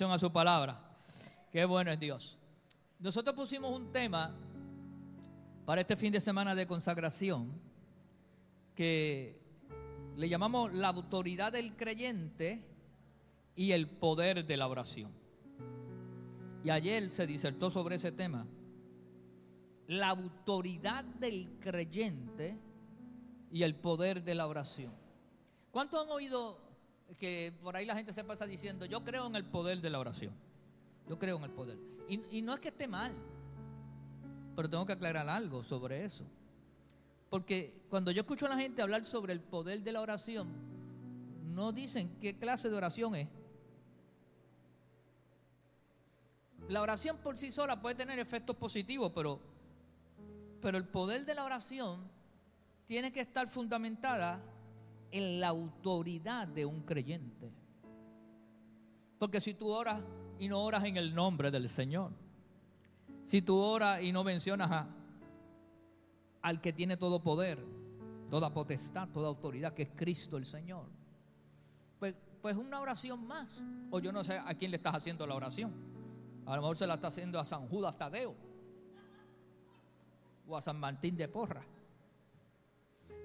A su palabra. Qué bueno es Dios. Nosotros pusimos un tema para este fin de semana de consagración que le llamamos la autoridad del creyente y el poder de la oración. Y ayer se disertó sobre ese tema. La autoridad del creyente y el poder de la oración. ¿Cuántos han oído que por ahí la gente se pasa diciendo: yo creo en el poder de la oración? Yo creo en el poder. Y no es que esté mal, pero tengo que aclarar algo sobre eso. Porque cuando yo escucho a la gente hablar sobre el poder de la oración, no dicen qué clase de oración es. La oración por sí sola puede tener efectos positivos, pero el poder de la oración tiene que estar fundamentada en la autoridad de un creyente. Porque si tú oras y no oras en el nombre del Señor, si tú oras y no mencionas al que tiene todo poder, toda potestad, toda autoridad, que es Cristo el Señor, pues una oración más. O yo no sé a quién le estás haciendo la oración. A lo mejor se la está haciendo a San Judas Tadeo o a San Martín de Porra.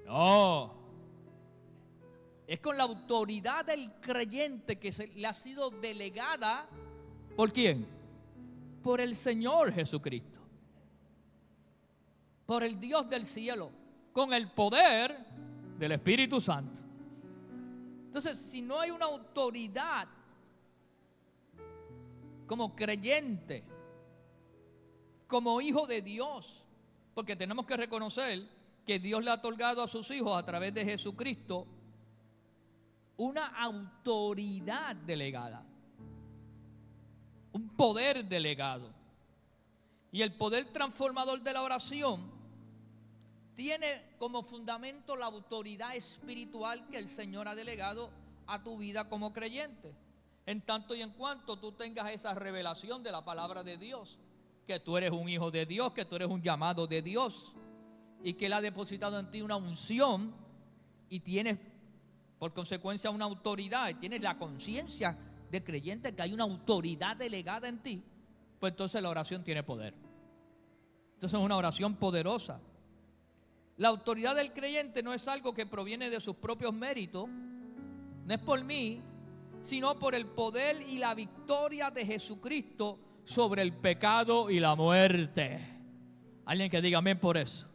No, es con la autoridad del creyente que le ha sido delegada. ¿Por quién? Por el Señor Jesucristo, por el Dios del cielo, con el poder del Espíritu Santo. Entonces, si no hay una autoridad como creyente, como hijo de Dios, porque tenemos que reconocer que Dios le ha otorgado a sus hijos a través de Jesucristo una autoridad delegada, un poder delegado. Y el poder transformador de la oración tiene como fundamento la autoridad espiritual que el Señor ha delegado a tu vida como creyente. En tanto y en cuanto tú tengas esa revelación de la palabra de Dios, que tú eres un hijo de Dios, que tú eres un llamado de Dios, y que Él ha depositado en ti una unción, y tienes por consecuencia una autoridad, y tienes la conciencia de creyente que hay una autoridad delegada en ti, pues entonces la oración tiene poder. Entonces es una oración poderosa. La autoridad del creyente no es algo que proviene de sus propios méritos, no es por mí, sino por el poder y la victoria de Jesucristo sobre el pecado y la muerte. Alguien que diga amén por eso.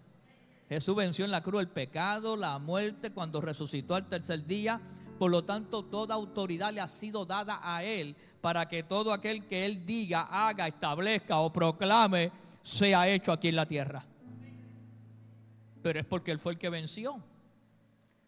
Jesús venció en la cruz el pecado, la muerte, cuando resucitó al tercer día. Por lo tanto, toda autoridad le ha sido dada a Él para que todo aquel que Él diga, haga, establezca o proclame sea hecho aquí en la tierra. Pero es porque Él fue el que venció.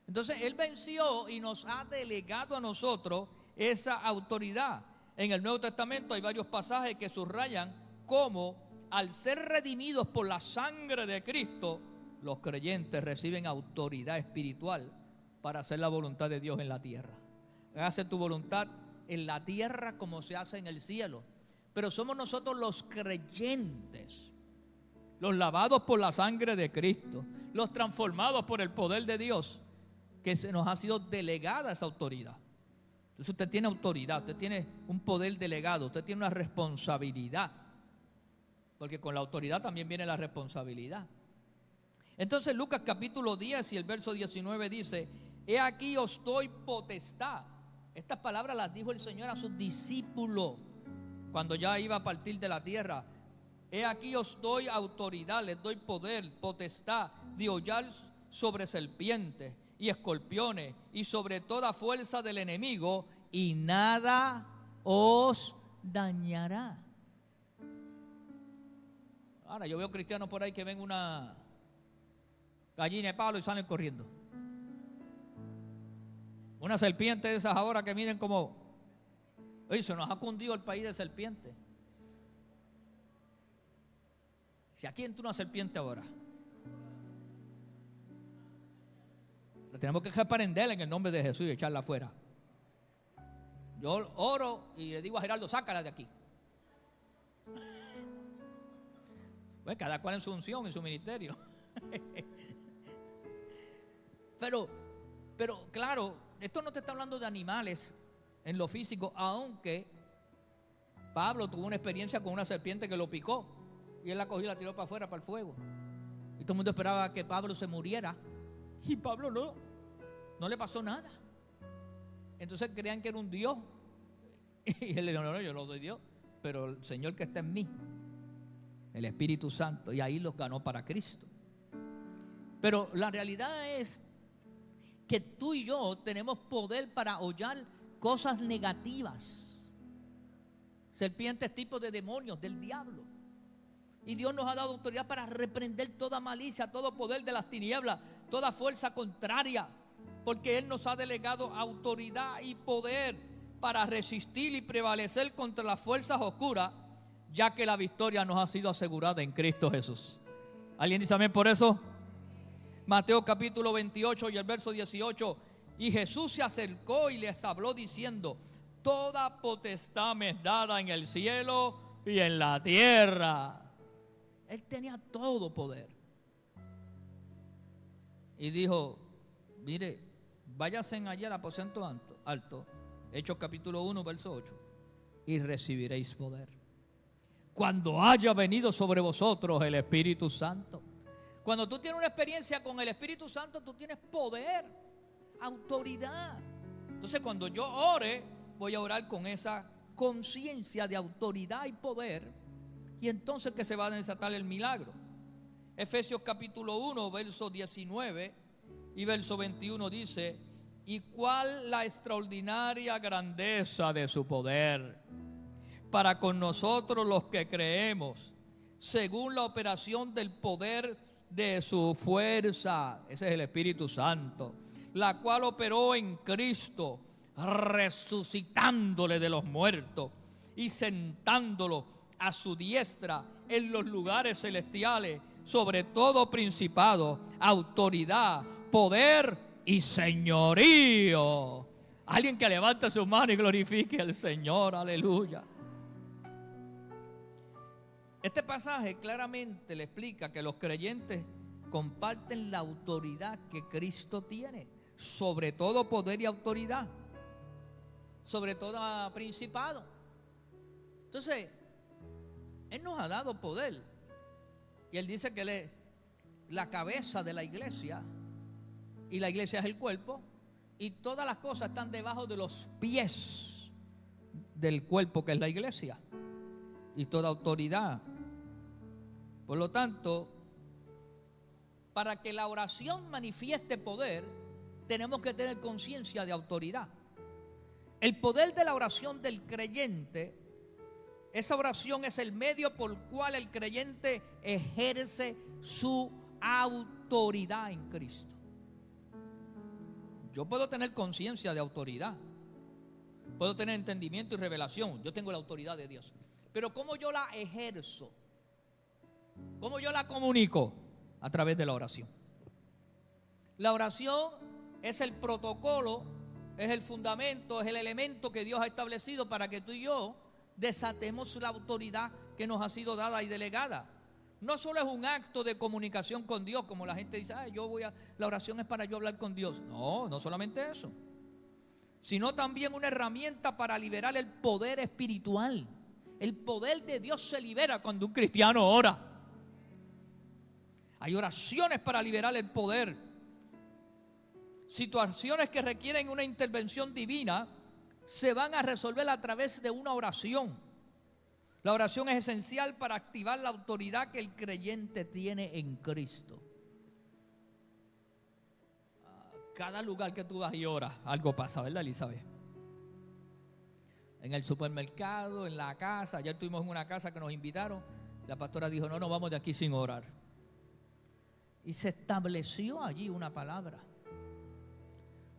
Entonces Él venció y nos ha delegado a nosotros esa autoridad. En el Nuevo Testamento hay varios pasajes que subrayan cómo al ser redimidos por la sangre de Cristo, los creyentes reciben autoridad espiritual para hacer la voluntad de Dios en la tierra. Hace tu voluntad en la tierra como se hace en el cielo. Pero somos nosotros los creyentes, los lavados por la sangre de Cristo, los transformados por el poder de Dios, que se nos ha sido delegada esa autoridad. Entonces usted tiene autoridad, usted tiene un poder delegado, usted tiene una responsabilidad, porque con la autoridad también viene la responsabilidad. Entonces Lucas capítulo 10 y el verso 19 dice: he aquí os doy potestad. Estas palabras las dijo el Señor a sus discípulos cuando ya iba a partir de la tierra. He aquí os doy autoridad, les doy poder, potestad de hollar sobre serpientes y escorpiones y sobre toda fuerza del enemigo, y nada os dañará. Ahora yo veo cristianos por ahí que ven una gallina de palo y salen corriendo. Una serpiente de esas ahora que miden como... Oye, se nos ha cundido el país de serpientes. Si aquí entra una serpiente ahora, la tenemos que reprender en el nombre de Jesús y echarla afuera. Yo oro y le digo a Gerardo: sácala de aquí. Pues cada cual en su unción, en su ministerio. Pero claro, esto no te está hablando de animales en lo físico, aunque Pablo tuvo una experiencia con una serpiente que lo picó y él la cogió y la tiró para afuera, para el fuego. Y todo el mundo esperaba que Pablo se muriera y Pablo no le pasó nada. Entonces creían que era un Dios y él le dijo: no, yo no soy Dios, pero el Señor que está en mí, el Espíritu Santo, y ahí los ganó para Cristo. Pero la realidad es que tú y yo tenemos poder para hollar cosas negativas, serpientes, tipos de demonios, del diablo. Y Dios nos ha dado autoridad para reprender toda malicia, todo poder de las tinieblas, toda fuerza contraria, porque Él nos ha delegado autoridad y poder para resistir y prevalecer contra las fuerzas oscuras, ya que la victoria nos ha sido asegurada en Cristo Jesús. ¿Alguien dice amén por eso? Mateo capítulo 28 y el verso 18. Y Jesús se acercó y les habló diciendo: toda potestad me es dada en el cielo y en la tierra. Él tenía todo poder. Y dijo: mire, váyanse allá al aposento alto, Hechos capítulo 1, verso 8, y recibiréis poder cuando haya venido sobre vosotros el Espíritu Santo. Cuando tú tienes una experiencia con el Espíritu Santo, tú tienes poder, autoridad. Entonces, cuando yo ore, voy a orar con esa conciencia de autoridad y poder, y entonces que se va a desatar el milagro. Efesios capítulo 1, verso 19 y verso 21 dice: y cuál la extraordinaria grandeza de su poder para con nosotros los que creemos, según la operación del poder de su fuerza. Ese es el Espíritu Santo, la cual operó en Cristo, resucitándole de los muertos y sentándolo a su diestra en los lugares celestiales, sobre todo principado, autoridad, poder y señorío. Alguien que levante su mano y glorifique al Señor. Aleluya. Este pasaje claramente le explica que los creyentes comparten la autoridad que Cristo tiene, sobre todo poder y autoridad, sobre todo principado. Entonces, Él nos ha dado poder y Él dice que Él es la cabeza de la iglesia y la iglesia es el cuerpo, y todas las cosas están debajo de los pies del cuerpo que es la iglesia, y toda autoridad. Por lo tanto, para que la oración manifieste poder, tenemos que tener conciencia de autoridad. El poder de la oración del creyente, esa oración es el medio por el cual el creyente ejerce su autoridad en Cristo. Yo puedo tener conciencia de autoridad, puedo tener entendimiento y revelación, yo tengo la autoridad de Dios, pero ¿cómo yo la ejerzo? ¿Cómo yo la comunico? A través de la oración. La oración es el protocolo, es el fundamento, es el elemento que Dios ha establecido para que tú y yo desatemos la autoridad que nos ha sido dada y delegada. No solo es un acto de comunicación con Dios, como la gente dice: la oración es para yo hablar con Dios. No, no solamente eso, sino también una herramienta para liberar el poder espiritual. El poder de Dios se libera cuando un cristiano ora. Hay oraciones para liberar el poder. Situaciones que requieren una intervención divina se van a resolver a través de una oración. La oración es esencial para activar la autoridad que el creyente tiene en Cristo. Cada lugar que tú vas y oras, algo pasa, ¿verdad, Elizabeth? En el supermercado, en la casa. Ayer estuvimos en una casa que nos invitaron. La pastora dijo: no nos vamos de aquí sin orar. Y se estableció allí una palabra.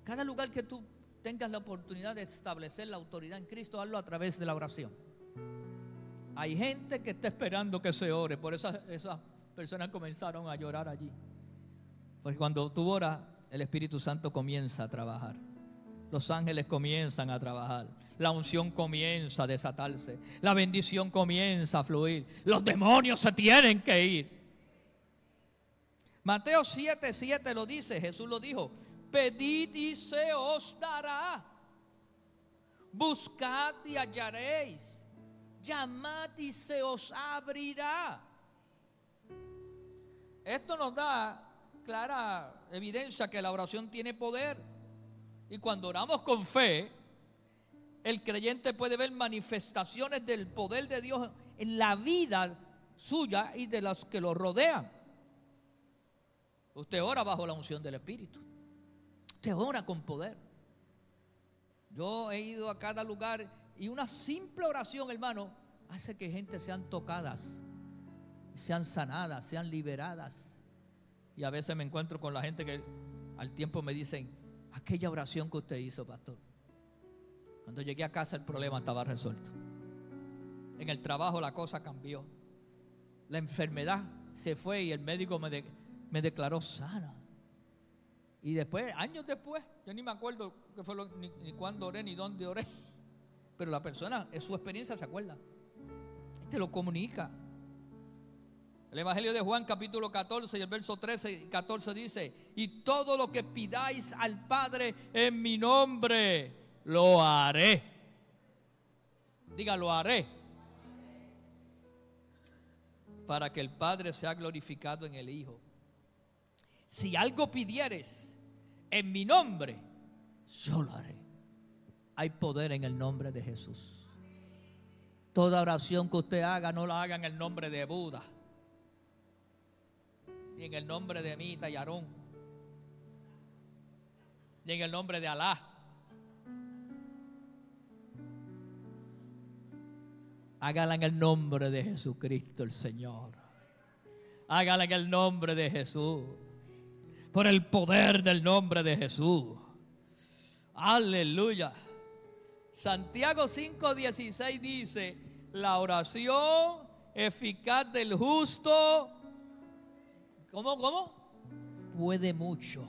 Cada lugar que tú tengas la oportunidad de establecer la autoridad en Cristo, hazlo a través de la oración. Hay gente que está esperando que se ore. Por eso esas personas comenzaron a llorar allí. Porque cuando tú oras, el Espíritu Santo comienza a trabajar. Los ángeles comienzan a trabajar. La unción comienza a desatarse. La bendición comienza a fluir. Los demonios se tienen que ir. Mateo 7:7 lo dice, Jesús lo dijo: pedid y se os dará, buscad y hallaréis, llamad y se os abrirá. Esto nos da clara evidencia que la oración tiene poder. Y cuando oramos con fe, el creyente puede ver manifestaciones del poder de Dios en la vida suya y de los que lo rodean. Usted ora bajo la unción del Espíritu. Usted ora con poder. Yo he ido a cada lugar y una simple oración, hermano, hace que gente sean tocadas, sean sanadas, sean liberadas. Y a veces me encuentro con la gente que al tiempo me dicen: aquella oración que usted hizo, pastor. Cuando llegué a casa el problema estaba resuelto. En el trabajo la cosa cambió. La enfermedad se fue y el médico me declaró sana. Y después, años después, yo ni me acuerdo qué fue ni cuándo oré, ni dónde oré. Pero la persona, en su experiencia, se acuerda. Y te lo comunica. El Evangelio de Juan, capítulo 14, y el verso 13 y 14 dice: y todo lo que pidáis al Padre en mi nombre, lo haré. Diga, lo haré. Para que el Padre sea glorificado en el Hijo. Si algo pidieres en mi nombre, yo lo haré. Hay poder en el nombre de Jesús. Toda oración que usted haga, no la haga en el nombre de Buda, ni en el nombre de Mita y Aarón, ni en el nombre de Alá. Hágala en el nombre de Jesucristo el Señor. Hágala en el nombre de Jesús. Por el poder del nombre de Jesús. Aleluya. Santiago 5:16 dice: la oración eficaz del justo, ¿cómo? Puede mucho.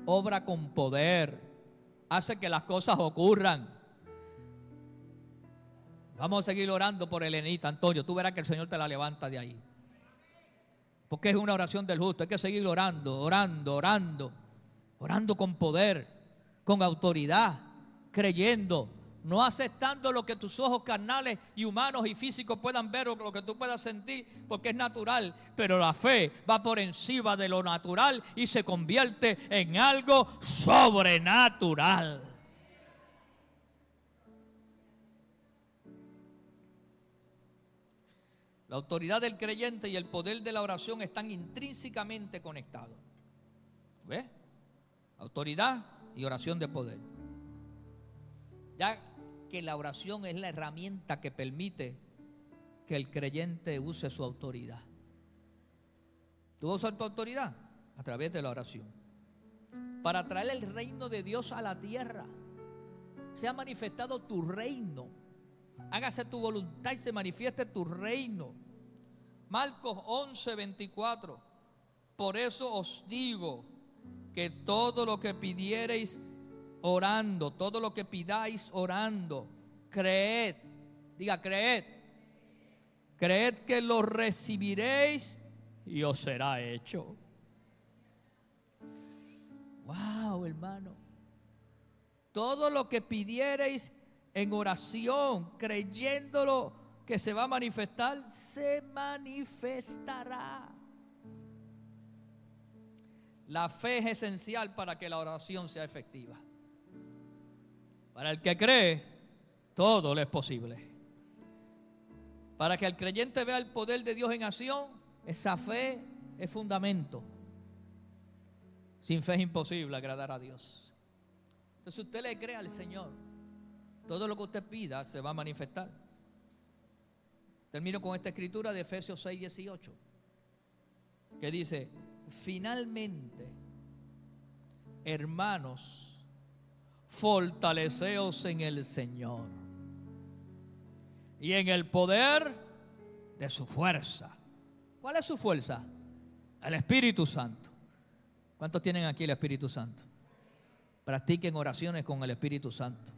Obra con poder. Hace que las cosas ocurran. Vamos a seguir orando por Elenita, Antonio. Tú verás que el Señor te la levanta de ahí. Porque es una oración del justo. Hay que seguir orando con poder, con autoridad, creyendo, no aceptando lo que tus ojos carnales y humanos y físicos puedan ver o lo que tú puedas sentir, porque es natural. Pero la fe va por encima de lo natural y se convierte en algo sobrenatural. La autoridad del creyente y el poder de la oración están intrínsecamente conectados. ¿Ves? Autoridad y oración de poder. Ya que la oración es la herramienta que permite que el creyente use su autoridad. ¿Tú usas tu autoridad? A través de la oración. Para traer el reino de Dios a la tierra. Se ha manifestado tu reino. Hágase tu voluntad y se manifieste tu reino. Marcos 11:24. Por eso os digo que todo lo que pidiereis orando, todo lo que pidáis orando, creed. Diga, creed. Creed que lo recibiréis y os será hecho. Wow, hermano. Todo lo que pidiereis en oración, creyéndolo que se va a manifestar, se manifestará. La fe es esencial para que la oración sea efectiva. Para el que cree, todo le es posible. Para que el creyente vea el poder de Dios en acción, esa fe es fundamento. Sin fe es imposible agradar a Dios. Entonces, si usted le cree al Señor, todo lo que usted pida se va a manifestar. Termino con esta escritura de Efesios 6:18, que dice: finalmente, hermanos, fortaleceos en el Señor y en el poder de su fuerza. ¿Cuál es su fuerza? El Espíritu Santo. ¿Cuántos tienen aquí el Espíritu Santo? Practiquen oraciones con el Espíritu Santo.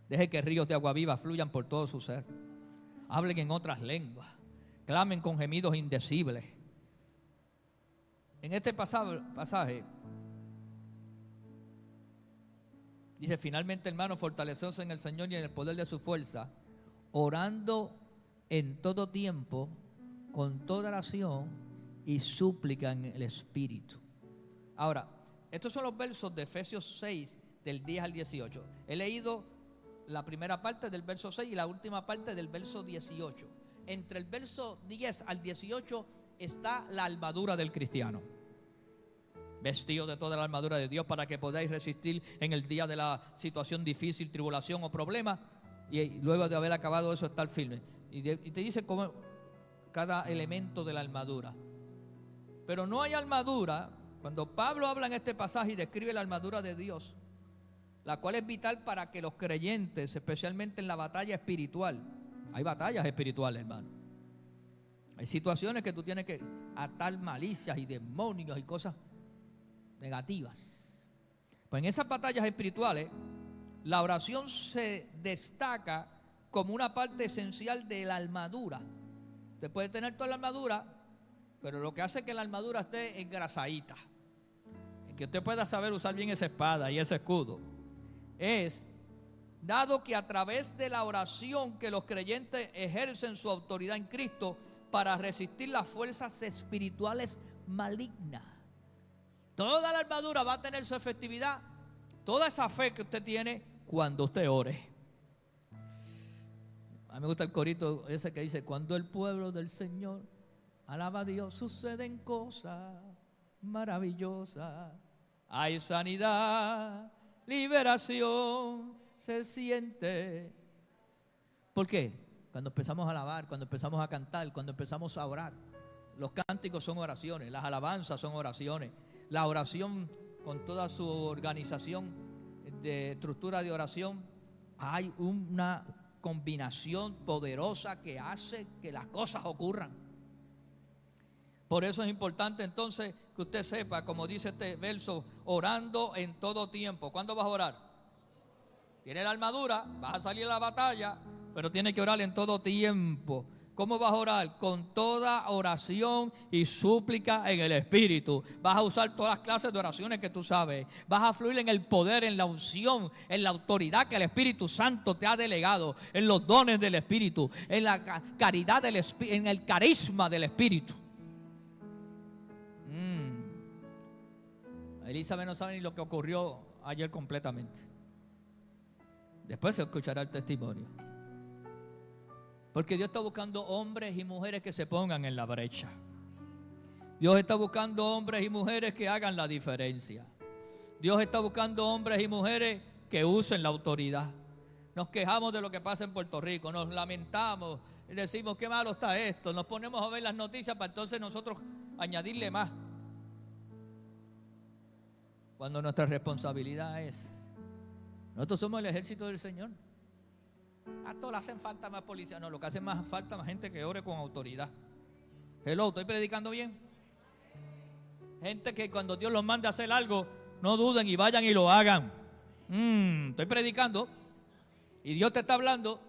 Deje que ríos de agua viva fluyan por todo su ser. Hablen en otras lenguas. Clamen con gemidos indecibles. En este pasaje dice: finalmente, hermanos, fortaleceos en el Señor y en el poder de su fuerza, orando en todo tiempo, con toda oración y súplica en el Espíritu. Ahora, estos son los versos de Efesios 6, del 10 al 18. He leído la primera parte del verso 6 y la última parte del verso 18. Entre el verso 10 al 18 está la armadura del cristiano. Vestido de toda la armadura de Dios para que podáis resistir en el día de la situación difícil, tribulación o problema, y luego de haber acabado eso estar firme. Y te dice cómo cada elemento de la armadura. Pero no hay armadura. Cuando Pablo habla en este pasaje y describe la armadura de Dios, la cual es vital para que los creyentes, especialmente en la batalla espiritual, hay batallas espirituales, hermano. Hay situaciones que tú tienes que atar malicias y demonios y cosas negativas. Pues en esas batallas espirituales, la oración se destaca como una parte esencial de la armadura. Usted puede tener toda la armadura, pero lo que hace que la armadura esté engrasadita, que usted pueda saber usar bien esa espada y ese escudo, es dado que a través de la oración que los creyentes ejercen su autoridad en Cristo para resistir las fuerzas espirituales malignas. Toda la armadura va a tener su efectividad, toda esa fe que usted tiene cuando usted ore. A mí me gusta el corito ese que dice: cuando el pueblo del Señor alaba a Dios, suceden cosas maravillosas. Hay sanidad, liberación, se siente. ¿Por qué? Cuando empezamos a alabar, cuando empezamos a cantar, cuando empezamos a orar. Los cánticos son oraciones, las alabanzas son oraciones. La oración con toda su organización de estructura de oración, hay una combinación poderosa que hace que las cosas ocurran. Por eso es importante entonces que usted sepa, como dice este verso, orando en todo tiempo. ¿Cuándo vas a orar? Tiene la armadura, vas a salir a la batalla, pero tiene que orar en todo tiempo. ¿Cómo vas a orar? Con toda oración y súplica en el Espíritu. Vas a usar todas las clases de oraciones que tú sabes. Vas a fluir en el poder, en la unción, en la autoridad que el Espíritu Santo te ha delegado, en los dones del Espíritu, en la caridad del Espíritu, en el carisma del Espíritu. Elizabeth no sabe ni lo que ocurrió ayer completamente. Después se escuchará el testimonio. Porque Dios está buscando hombres y mujeres que se pongan en la brecha. Dios está buscando hombres y mujeres que hagan la diferencia. Dios está buscando hombres y mujeres que usen la autoridad. Nos quejamos de lo que pasa en Puerto Rico, nos lamentamos, decimos qué malo está esto, nos ponemos a ver las noticias para entonces nosotros añadirle más. Cuando nuestra responsabilidad es, nosotros somos el ejército del Señor. A todos le hacen falta más policías. No, lo que hace más falta más gente que ore con autoridad. Hello, ¿estoy predicando bien? Gente que cuando Dios los mande a hacer algo, no duden y vayan y lo hagan. Estoy predicando y Dios te está hablando.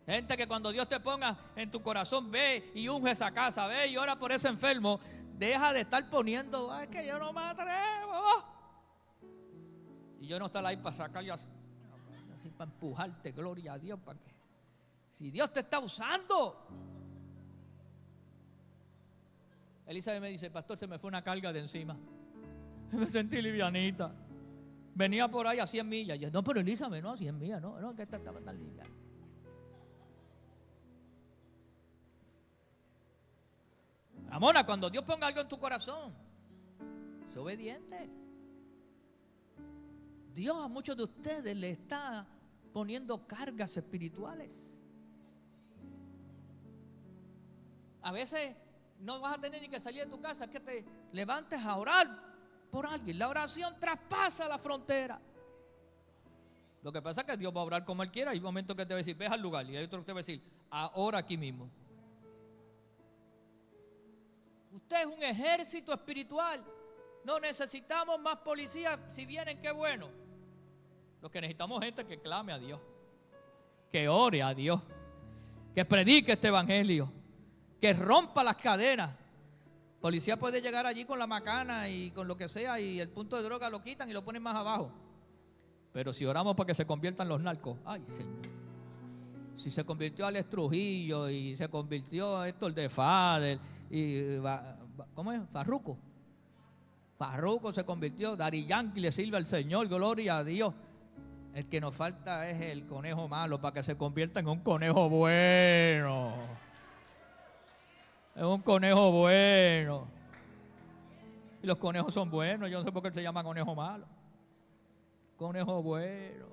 Gente que cuando Dios te ponga en tu corazón, ve y unge esa casa, ve y ora por ese enfermo. Deja de estar poniendo, es que yo no me atrevo. Y yo no estar ahí para sacarle así, para empujarte, gloria a Dios, para que si Dios te está usando. Elizabeth me dice: pastor, se me fue una carga de encima, me sentí livianita, venía por ahí a 100 millas. Yo, no, pero Elizabeth, no a 100 millas, no, que esta estaba tan liviana. Amona, cuando Dios ponga algo en tu corazón, sé obediente. Dios a muchos de ustedes le está poniendo cargas espirituales. A veces no vas a tener ni que salir de tu casa, que te levantes a orar por alguien. La oración traspasa la frontera. Lo que pasa es que Dios va a orar como Él quiera. Hay momentos que te va a decir, ve al lugar, y hay otros que te va a decir, ahora aquí mismo. Usted es un ejército espiritual. No necesitamos más policías. Si vienen, qué bueno. Lo que necesitamos es gente que clame a Dios, que ore a Dios, que predique este evangelio, que rompa las cadenas. Policía puede llegar allí con la macana y con lo que sea, y el punto de droga lo quitan y lo ponen más abajo. Pero si oramos para que se conviertan los narcos, ay Señor, Si se convirtió Alex Trujillo y se convirtió Héctor de Fader y ¿cómo es? Farruko se convirtió, Daddy Yankee le sirve al Señor, gloria a Dios. El que nos falta es el conejo malo para que se convierta en un conejo bueno. Es un conejo bueno. Y los conejos son buenos, yo no sé por qué se llama conejo malo. Conejo bueno.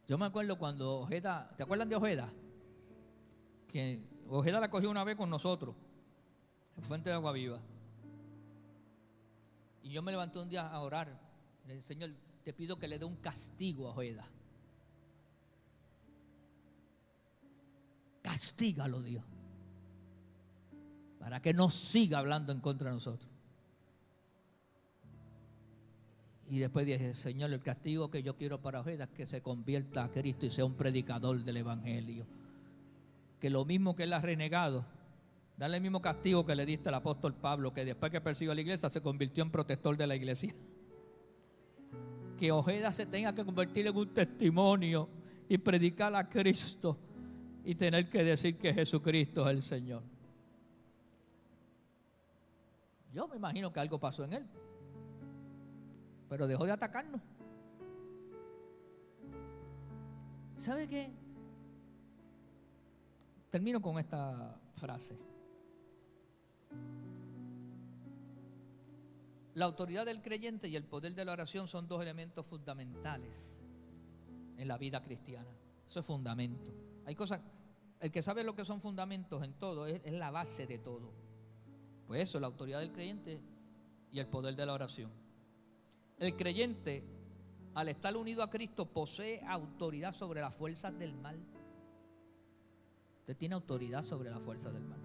Yo me acuerdo cuando Ojeda, ¿te acuerdan de Ojeda? Que Ojeda la cogió una vez con nosotros, en Fuente de Agua Viva. Y yo me levanté un día a orar. Le dije, Señor, te pido que le dé un castigo a Ojeda. Castígalo, Dios, para que no siga hablando en contra de nosotros. Y después dije, Señor, el castigo que yo quiero para Ojeda es que se convierta a Cristo y sea un predicador del Evangelio. Que lo mismo que él ha renegado, dale el mismo castigo que le diste al apóstol Pablo, que después que persiguió a la iglesia se convirtió en protector de la iglesia. Que Ojeda se tenga que convertir en un testimonio y predicar a Cristo y tener que decir que Jesucristo es el Señor. Yo me imagino que algo pasó en él, pero dejó de atacarnos. ¿Sabe qué? Termino con esta frase. La autoridad del creyente y el poder de la oración son dos elementos fundamentales en la vida cristiana. Eso es fundamento. Hay cosas, el que sabe lo que son fundamentos en todo es la base de todo. Pues eso, la autoridad del creyente y el poder de la oración. El creyente, al estar unido a Cristo, posee autoridad sobre las fuerzas del mal. Usted tiene autoridad sobre las fuerzas del mal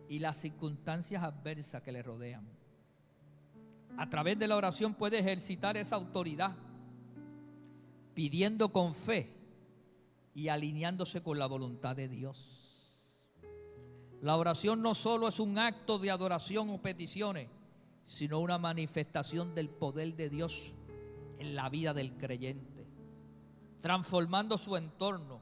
y las circunstancias adversas que le rodean. A través de la oración puede ejercitar esa autoridad, pidiendo con fe y alineándose con la voluntad de Dios. La oración no solo es un acto de adoración o peticiones, sino una manifestación del poder de Dios en la vida del creyente, transformando su entorno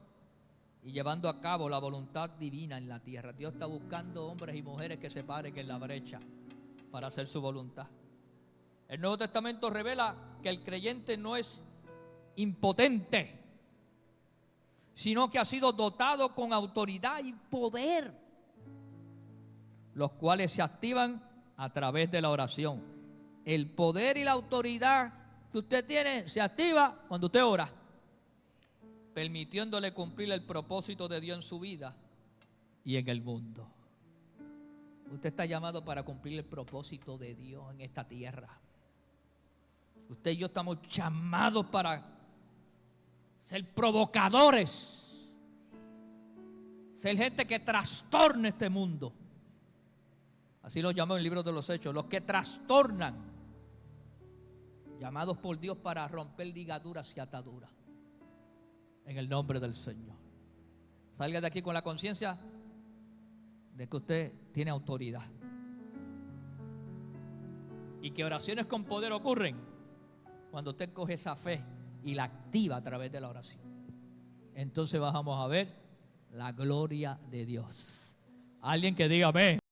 y llevando a cabo la voluntad divina en la tierra. Dios está buscando hombres y mujeres que se paren en la brecha para hacer su voluntad. El Nuevo Testamento revela que el creyente no es impotente, sino que ha sido dotado con autoridad y poder, los cuales se activan a través de la oración. El poder y la autoridad que usted tiene se activa cuando usted ora, permitiéndole cumplir el propósito de Dios en su vida y en el mundo. Usted está llamado para cumplir el propósito de Dios en esta tierra. Usted y yo estamos llamados para ser provocadores, ser gente que trastorne este mundo. Así lo llamó en el libro de los Hechos, los que trastornan, llamados por Dios para romper ligaduras y ataduras. En el nombre del Señor. Salga de aquí con la conciencia de que usted tiene autoridad y que oraciones con poder ocurren cuando usted coge esa fe y la activa a través de la oración. Entonces vamos a ver la gloria de Dios. Alguien que diga amén.